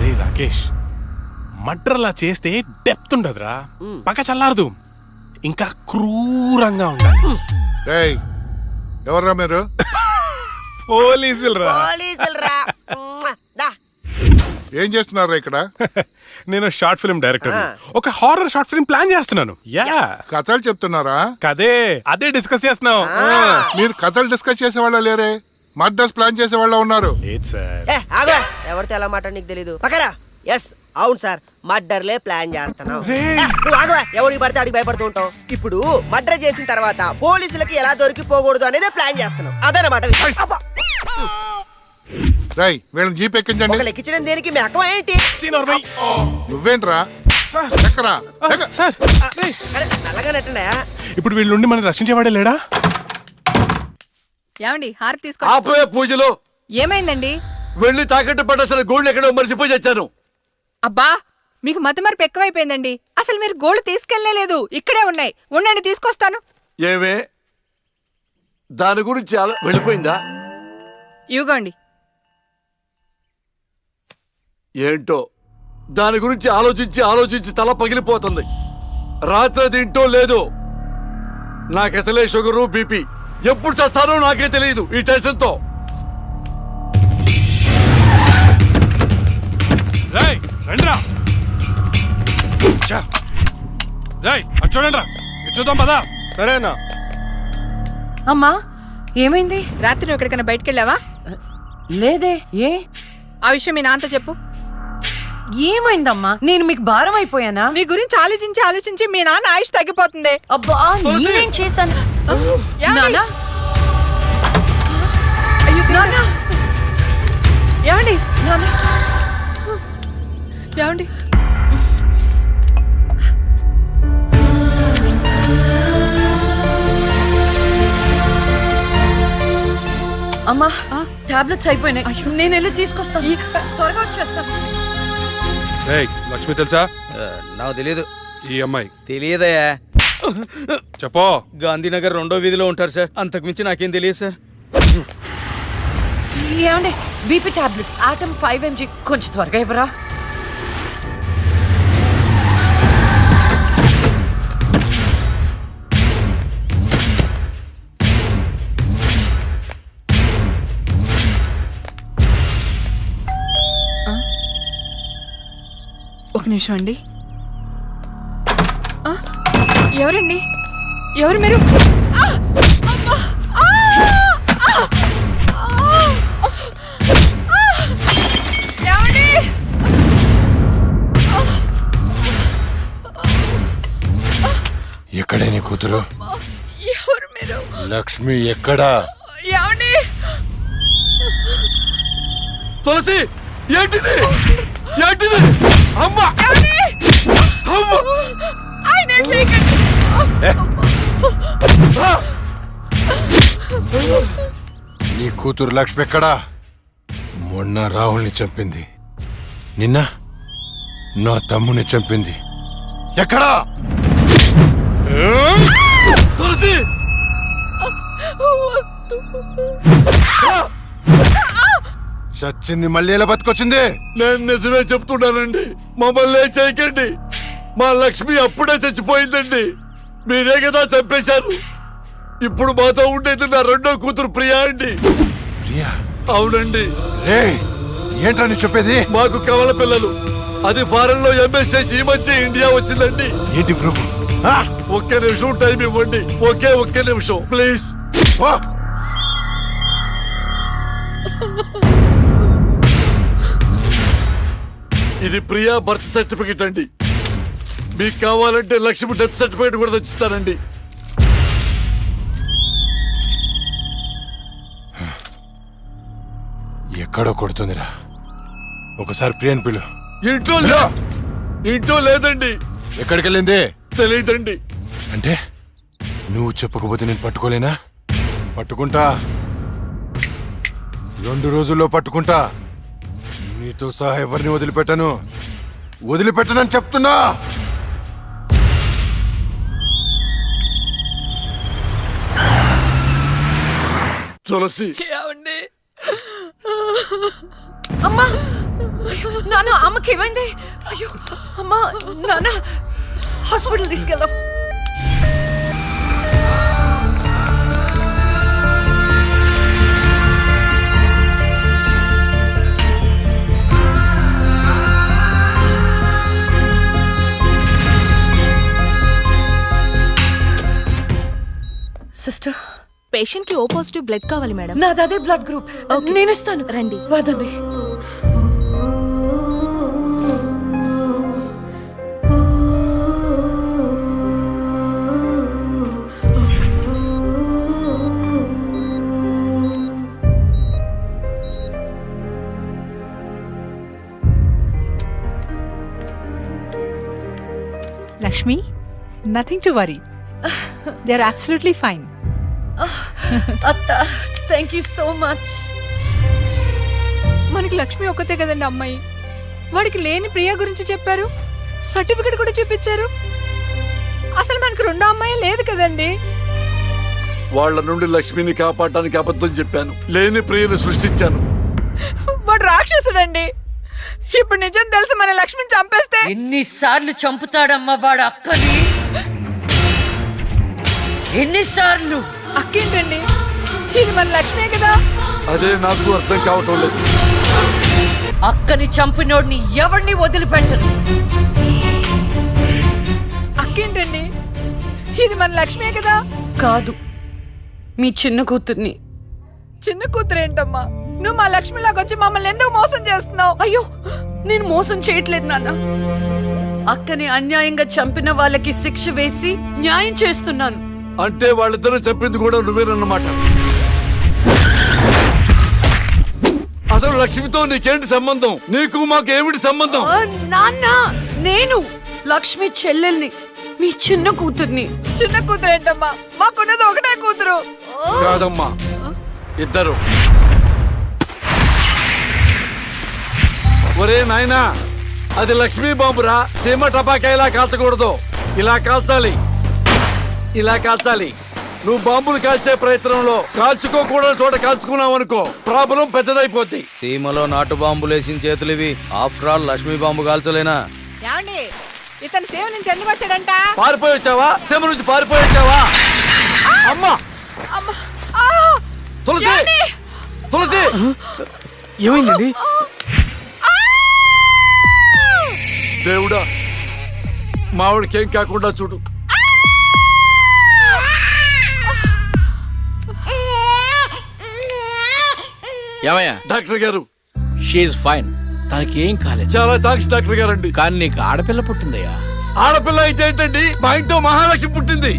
రే రాకేష్, మర్డర్లా చేస్తే డెప్త్ ఉండదురా, పక్క చల్లారదు, ఇంకా క్రూరంగా ఉండాలి. ఎవర్రా మీరు? పోలీసులరా. ఏం చేస్తున్నారా ఇక్కడ? నేను షార్ట్ ఫిల్మ్ డైరెక్టర్, ఒక హారర్ షార్ట్ ఫిల్మ్ ప్లాన్ చేస్తున్నాను. కథలు చెప్తున్నారా? కదే, అదే డిస్కస్ చేస్తున్నాం. మీరు కథలు డిస్కస్ చేసే వాళ్ళ లేరే, మర్డర్స్ ప్లాన్ చేసే వాళ్ళ ఉన్నారు. లేదు సార్. ఎవరితో ఎలా మాట నీకు తెలీదు. పక్కరా. ఎస్ అవును సార్, మర్డర్లే ప్లాన్ చేస్తున్నాం. ఎవరికి పడితే అడిగి భయపడుతూ ఉంటాం. ఇప్పుడు మర్డర్ చేసిన తర్వాత పోలీసులకి ఎలా దొరికిపోకూడదు అనేది ప్లాన్ చేస్తున్నాం. అదనమాట. రై వీళ్ళని జీప్ ఎక్కించండి. ఒక లెక్కించడం దేనికి మీ అక్కం ఏంటి? నువ్వేంట్రా? నల్లగా నెట్టండా. ఇప్పుడు వీళ్ళుండి మనం రక్షించేవాడే లేడా? ఏమండి హారతి తీసుకో. ఆపే పూజలు. ఏమైందండి? వెళ్ళి తాకట్టు పట్టాల్సిన గోల్డ్ ఎక్కడో మర్చిపోయి వచ్చాను. అబ్బా, మీకు మతిమరుపు ఎక్కువైపోయిందండి. అసలు మీరు గోల్డ్ తీసుకెళ్లేదు, ఇక్కడే ఉన్నాయి. ఉండండి, తీసుకొస్తాను. ఏమే దాని గురించి వెళ్ళిపోయిందా? ఇవ్వండి. ఏంటో దాని గురించి ఆలోచించి ఆలోచించి తల పగిలిపోతుంది. రాత్రి తింటో లేదో. నాకసలే షుగరు బీపీ, ఎప్పుడు చేస్తానో నాకే తెలియదు ఈ టెన్షన్ తో. చూద్దాం పదా. సరేనా అమ్మా, ఏమైంది? రాత్రి నువ్వు ఎక్కడికైనా బయటికి వెళ్ళావా? లేదే. ఏ? ఆ విషయం మీ నాన్నతో చెప్పు. ఏమైందమ్మా? నేను మీకు భారం అయిపోయానా? మీ గురించి ఆలోచించి ఆలోచించి మీ నాన్న ఆయుష్ తగ్గిపోతుంది. అబ్బా, నేనేం చేశాను? నాన్నా? అయ్యో నాన్నా. ఏమండి? నాన్నా ఏమండి? అమ్మా, టాబ్లెట్స్ అయిపోయినాయి. నేను వెళ్ళి తీసుకొస్తాను. త్వరగా వచ్చేస్తాను. లక్ష్మి తెలుసా? నాకు తెలియదు. ఈ అమ్మాయి తెలియదయా? చెప్పో. గాంధీనగర్ 2వ వీధిలో ఉంటారు సార్, అంతకు మించి నాకేం తెలియదు సార్. ఏమండి, బీపీ టాబ్లెట్స్ ఆటమ్ 5 mg కొంచెం త్వరగా ఇవ్వరా? ఒక నిమిషం అండి. ఎవరండి? ఎవరు మీరు? ఎక్కడే నీ కూతురు? ఎవరు మీరు? లక్ష్మి ఎక్కడా? ఏమండి? తులసి, ఏంటిది? ఏంటిది? అమ్మా! నీ కూతురు లక్ష్మి ఎక్కడా? మొన్న రాహుల్ని చంపింది, నిన్న నా తమ్ముని చంపింది. ఎక్కడా? తులసి! చచ్చింది మళ్ళీ ఎలా బతికొచ్చింది? నేను నిజమే చెప్తున్నానండి, మమ్మల్ని చేయకండి. మా లక్ష్మి అప్పుడే చచ్చిపోయిందండి, మీరే కదా చంపేశారు. ఇప్పుడు మాతో ఉండేది నా రెండో కూతురు ప్రియా అండి. ప్రియా? అవునండి. ఏంట్రా నీ చెప్పేది? మాకు కవల పిల్లలు, అది ఫారెన్ లో ఎంఎస్ చేసి ఈ మధ్య ఇండియా వచ్చిందండి. ఏంటి ప్రభు? ఒక్క నిమిషం టైం ఇవ్వండి, ఒక్క నిమిషం ప్లీజ్. ఇది ప్రియా బర్త్ సర్టిఫికెట్ అండి. మీకు కావాలంటే లక్ష్మి డెత్ సర్టిఫికెట్ కూడా తెచ్చిస్తానండి. ఎక్కడో కొడుతుందిరా, ఒకసారి ప్రియని పిలు. ఇంట్లో లేదండి. ఎక్కడికి వెళ్ళింది? తెలియదండి. అంటే నువ్వు చెప్పకపోతే నేను పట్టుకోలేనా? పట్టుకుంటా, 2 రోజుల్లో పట్టుకుంటా. నీతో సహా ఎవరిని వదిలిపెట్టనని చెప్తున్నా. తులసి, అమ్మా నాన్న అమ్మకి ఏమైంది? అయ్యో అమ్మా, నాన్న హాస్పిటల్ తీసుకెళ్దాం. సిస్టర్, పేషెంట్ కి ఓ పాజిటివ్ బ్లడ్ కావాలి మేడం. నాది అదే బ్లడ్ గ్రూప్. నేను ఇస్తాను, రండి. వదండి. Lakshmi, nothing to worry, they are absolutely fine. అత్త, థ్యాంక్ యూ సో మచ్. మనకి లక్ష్మి ఒక్కతే కదండి అమ్మాయి. వాడికి లేని ప్రియా గురించి చెప్పారు, సర్టిఫికెట్ కూడా చూపించారు. అసలు మనకి రెండో అమ్మాయి లేదు కదండి. వాళ్ళ నుండి లక్ష్మిని కాపాడటానికి అబద్ధం చెప్పాను, లేని ప్రియను సృష్టించాను. వాడు రాక్షసుడండి. ఇప్పుడు నిజం తెలిసి మన లక్ష్మిని చంపేస్తే ఎన్నిసార్లు చంపుతాడమ్మా వాడు అక్కని? ఎన్నిసార్లు? అక్కేంటండి, ఇది మన లక్ష్మే కదా. అదే నాకు అర్థం కావటం లేదు. అక్కని చంపినోడిని ఎవరిని వదిలిపెట్టరు. అక్కేంటండి, ఇది మన లక్ష్మే కదా. కాదు, మీ చిన్న కూతుర్ని. చిన్న కూతురు ఏంటమ్మా, నువ్వు మా లక్ష్మిలాగా వచ్చి మమ్మల్ని ఎందుకు మోసం చేస్తున్నావు? అయ్యో, నేను మోసం చేయట్లేదు నాన్న. అక్కని అన్యాయంగా చంపిన వాళ్ళకి శిక్ష వేసి న్యాయం చేస్తున్నాను. అంటే వాళ్ళిద్దరూ చెప్పింది కూడా నువ్వేనన్నమాట. అసలు లక్ష్మితో నీకేంటి సంబంధం? నీకు మాకు ఏమిటి సంబంధం? నాన్న, నేను లక్ష్మి చెల్లెల్ని, మీ చిన్న కూతుర్ని. చిన్న కూతురు ఏంటమ్మా, మాకున్నది ఒకటే కూతురు. కాదమ్మా, ఇద్దరు. ఒరే నాయనా, అది లక్ష్మీ బాంబురా. సీమ టపాకా ఇలా కాల్చకూడదు, ఇలా కాల్చాలి, ఇలా కాల్చాలి. నువ్వు బాంబులు కాల్చే ప్రయత్నంలో కాల్చుకోకూడని చోట కాల్చుకున్నావు అనుకో, ప్రాబ్లం పెద్దదైపోద్ది. సీమలో నాటు బాంబులేసిన చేతులు ఇవి. ఆఫ్టర్ ఆల్ లక్ష్మీ బాంబు కాల్చలేనా? ఏమండి, ఇతను సేవ నుంచి ఎందుకు వచ్చాడంట? పారిపోయి వచ్చావా? సీమ నుంచి పారిపోయి వచ్చావా? అమ్మా, తులసి, తులసి, ఏమైందండి? దేవుడా, మావిడికేం కాకుండా చూడు. ఏమయ్యా? డాక్టర్ గారు, షీఈ్ ఫైన్, తనకి ఏం కాలేదు. చాలా థాంక్స్ డాక్టర్ గారండి. కానీ నీకు ఆడపిల్ల పుట్టిందయ్యా. ఆడపిల్ల అయితే ఏంటండి, మా ఇంట్లో మహాలక్ష్మి పుట్టింది.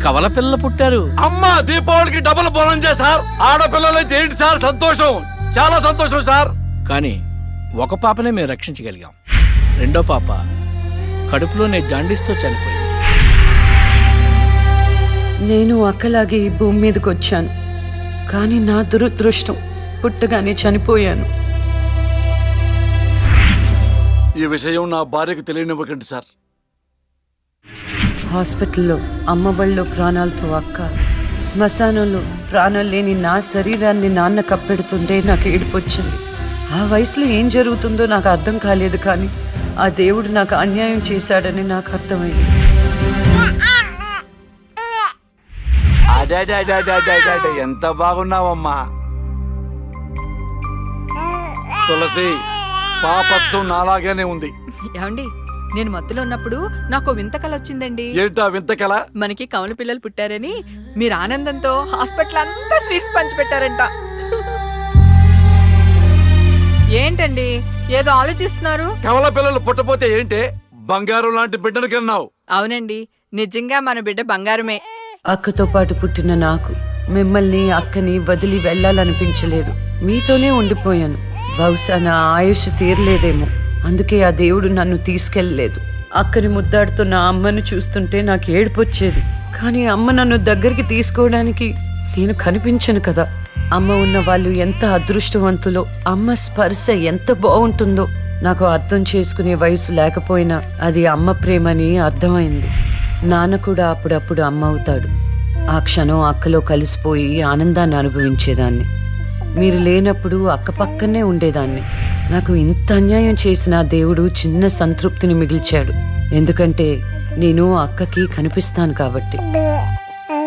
కవల పిల్ల పుట్టారు. అమ్మా, దీపావళికి డబుల్ బోనం సార్. ఆడపిల్లలైతే ఏంటి సార్ సంతోషం, చాలా సంతోషం సార్. కానీ ఒక పాపనే మేము రక్షించగలిగాం. రెండో పాప కడుపులోనే జాండీస్తో చనిపోయింది. నేను అక్కలాగే ఈ భూమి మీదకి వచ్చాను, కానీ నా దురదృష్టం పుట్టగానే చనిపోయాను. ఈ విషయం నా భార్యకు తెలియనివ్వకండి సార్. హాస్పిటల్లో అమ్మ వాళ్ళలో ప్రాణాలతో అక్క, శ్మశానంలో ప్రాణాలు లేని నా శరీరాన్ని నాన్న కప్పెడుతుంటే నాకు ఏడుపొచ్చింది. ఆ వయసులో ఏం జరుగుతుందో నాకు అర్థం కాలేదు, కానీ ఆ దేవుడు నాకు అన్యాయం చేశాడని నాకు అర్థమైంది. ఎంత బాగున్నావమ్మా తులసి. పాపత్సం నాలాగానే ఉంది. ఏమండి, నేను మత్తులో ఉన్నప్పుడు నాకు వింత కల వచ్చిందండి. ఏంటా వింత కల? మనకి కమల పిల్లలు పుట్టారని మీరు ఆనందంతో హాస్పిటల్ అంతా స్వీట్స్ పంచిపెట్టారంట. ఏంటండి, ఏదో ఆలోచిస్తున్నారు? కవల పిల్లలు పుట్టపోతే ఏంటే, బంగారం లాంటి బిడ్డను కన్నావు. అవునండి, నిజంగా మన బిడ్డ బంగారమే. అక్కతో పాటు పుట్టిన నాకు మిమ్మల్ని అక్కని వదిలి వెళ్ళాలనిపించలేదు. మీతోనే ఉండిపోయాను. బహుశా నా ఆయుష్ తీరలేదేమో, అందుకే ఆ దేవుడు నన్ను తీసుకెళ్ళలేదు. అక్కని ముద్దాడుతున్న అమ్మను చూస్తుంటే నాకు ఏడుపొచ్చేది, కానీ అమ్మ నన్ను దగ్గరికి తీసుకోవడానికి నేను కనిపించను కదా. అమ్మ ఉన్న వాళ్ళు ఎంత అదృష్టవంతులో, అమ్మ స్పర్శ ఎంత బాగుంటుందో నాకు అర్థం చేసుకునే వయసు లేకపోయినా అది అమ్మ ప్రేమని అర్థమైంది. నాన్న కూడా అప్పుడప్పుడు అమ్మ అవుతాడు. ఆ క్షణం అక్కలో కలిసిపోయి ఆనందాన్ని అనుభవించేదాన్ని. మీరు లేనప్పుడు అక్క పక్కనే ఉండేదాన్ని. నాకు ఇంత అన్యాయం చేసిన ఆ దేవుడు చిన్న సంతృప్తిని మిగిల్చాడు. ఎందుకంటే నేను అక్కకి కనిపిస్తాను కాబట్టి.